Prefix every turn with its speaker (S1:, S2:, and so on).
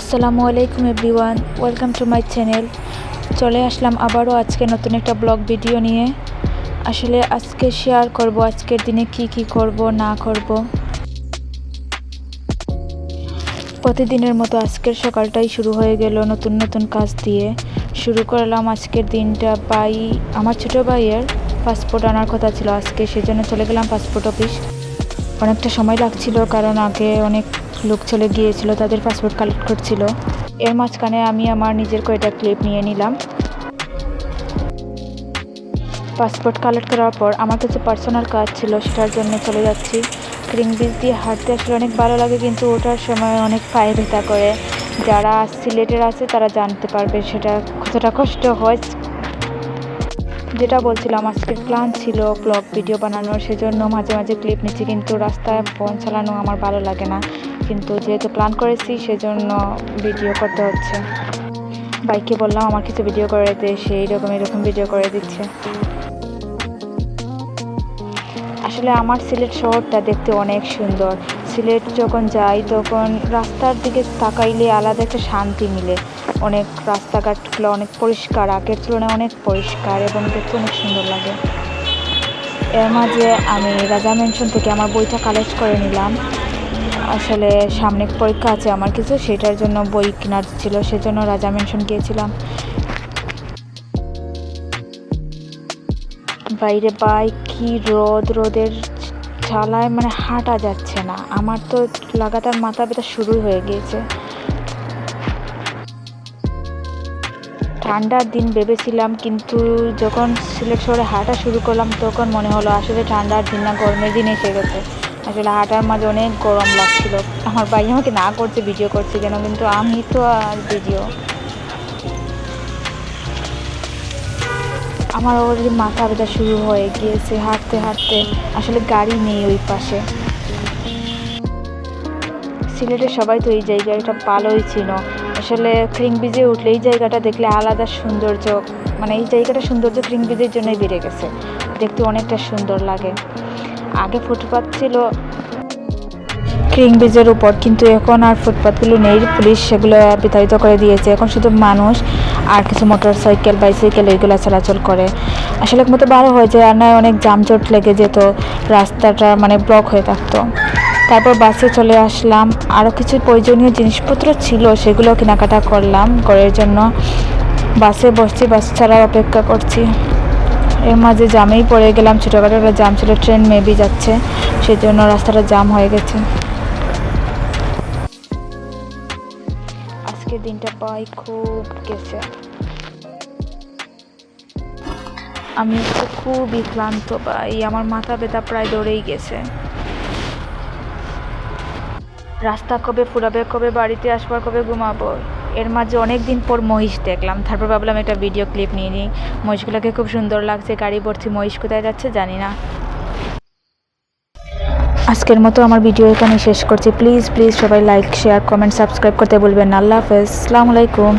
S1: আসসালামু আলাইকুম everyone, welcome to my channel. চলে আসলাম আবারও আজকে নতুন একটা ব্লগ ভিডিও নিয়ে। আসলে আজকে শেয়ার করব আজকের দিনে কি করব না করব। প্রতিদিনের মতো আজকের সকালটাই শুরু হয়ে গেল নতুন কাজ দিয়ে। শুরু করলাম আজকের দিনটা আমার ছোটো ভাইয়ের পাসপোর্ট আনার কথা ছিল আজকে, সেজন্য চলে গেলাম পাসপোর্ট অফিস। অনেকটা সময় লাগছিল কারণ আগে অনেক লোক চলে গিয়েছিল, তাদের পাসপোর্ট কালেক্ট করছিল। এর মাঝখানে আমি আমার নিজের কয়েকটা ক্লিপ নিয়ে নিলাম। পাসপোর্ট কালেক্ট করার পর আমার কিছু পার্সোনাল কাজ ছিল, সেটার জন্য চলে যাচ্ছি। ক্রিং ব্রিজ দিয়ে হাঁটতে আসলে অনেক ভালো লাগে, কিন্তু ওঠার সময় অনেক পায়ে ব্যথা করে। যারা সিলেটের আছে তারা জানতে পারবে সেটা কতটা কষ্ট হয়। যেটা বলছিলাম, আজকের প্ল্যান ছিল ব্লগ ভিডিও বানানোর, সেজন্য মাঝে মাঝে ক্লিপ নিচ্ছি, কিন্তু রাস্তায় ফোন চালানো আমার ভালো লাগে না। কিন্তু যেহেতু প্ল্যান করেছি সেজন্য ভিডিও করতে হচ্ছে। বাইকে বললাম আমার কিছু ভিডিও করে দিতে, সেই এরকম ভিডিও করে দিচ্ছে। আসলে আমার সিলেট শহরটা দেখতে অনেক সুন্দর। সিলেট যখন যাই তখন রাস্তার দিকে তাকাইলে আলাদা একটা শান্তি মিলে। অনেক রাস্তাঘাটগুলো অনেক পরিষ্কার, আগের তুলনায় অনেক পরিষ্কার এবং দেখতে অনেক সুন্দর লাগে। এর মাঝে আমি রাজা মেনশন থেকে আমার বইটা কালেক্ট করে নিলাম। আসলে সামনে পরীক্ষা আছে আমার কিছু, সেটার জন্য বই কেনার ছিল, সেজন্য রাজা মেনশন গিয়েছিলাম। বাইরে কি রোদের ঝালায় হাঁটা যাচ্ছে না। আমার তো লাগাতার মাথা ব্যথা শুরুই হয়ে গিয়েছে। ঠান্ডার দিন ভেবেছিলাম, কিন্তু যখন সিলেট শহরে হাঁটা শুরু করলাম তখন মনে হলো আসলে ঠান্ডার দিন না, গরমের দিন এসে গেছে। আসলে হাঁটার মাঝে অনেক গরম লাগছিল। আমার ভাই আমাকে না করছে ভিডিও করছে কেন, কিন্তু আমি তো আর ভিডিও, আমার অলরেডি মাথা ব্যথা শুরু হয়ে গিয়েছে হাঁটতে। আসলে গাড়ি নেই ওই পাশে। সিলেটের সবাই তো এই জায়গাটা ভালোই ছিল। আসলে ক্রিং ব্রিজে উঠলে এই জায়গাটা দেখলে আলাদা সৌন্দর্য, এই জায়গাটা সৌন্দর্য ক্রিং ব্রিজের জন্যই বেড়ে গেছে, দেখতে অনেকটা সুন্দর লাগে। আগে ফুটপাথ ছিল ক্রিং ব্রিজের উপর, কিন্তু এখন আর ফুটপাথগুলো নেই, পুলিশ সেগুলো বিতাড়িত করে দিয়েছে। এখন শুধু মানুষ আর কিছু মোটরসাইকেল বাইসাইকেল এইগুলো চলাচল করে। আসলে মতো ভালো হয়ে যায়, আর নয় অনেক যানজট লেগে যেত, রাস্তাটা ব্লক হয়ে থাকতো। তারপর বাসে চলে আসলাম, আরও কিছু প্রয়োজনীয় জিনিসপত্র ছিল সেগুলো কেনাকাটা করলাম ঘরের জন্য। বাসে বসছি, বাস ছাড়ার অপেক্ষা করছি। এর মাঝে জামেই পড়ে গেলাম, ছোটোখাটো একটা জাম ছিল, ট্রেন মেবি যাচ্ছে, সেজন্য রাস্তাটা জাম হয়ে গেছে। আজকের দিনটা খুব গেছে। আমি খুবই ক্লান্ত, আমার মাথা ব্যথা প্রায় দৌড়েই গেছে। রাস্তা কবে ফুরাবে, কবে বাড়িতে আসবার, কবে ঘুমাবো। এর মাঝে অনেক দিন পর মহিষ দেখলাম, তারপর ভাবলাম একটা ভিডিও ক্লিপ নিয়ে নিই। মহিষগুলোকে খুব সুন্দর লাগছে, গাড়ি ভর্তি মহিষ, কোথায় যাচ্ছে জানি না। আজকের মতো আমার ভিডিও এখানে শেষ করছি। প্লিজ সবাই লাইক, শেয়ার, কমেন্ট, সাবস্ক্রাইব করতে ভুলবেন না। আল্লাহ হাফেজ, আসসালামু আলাইকুম।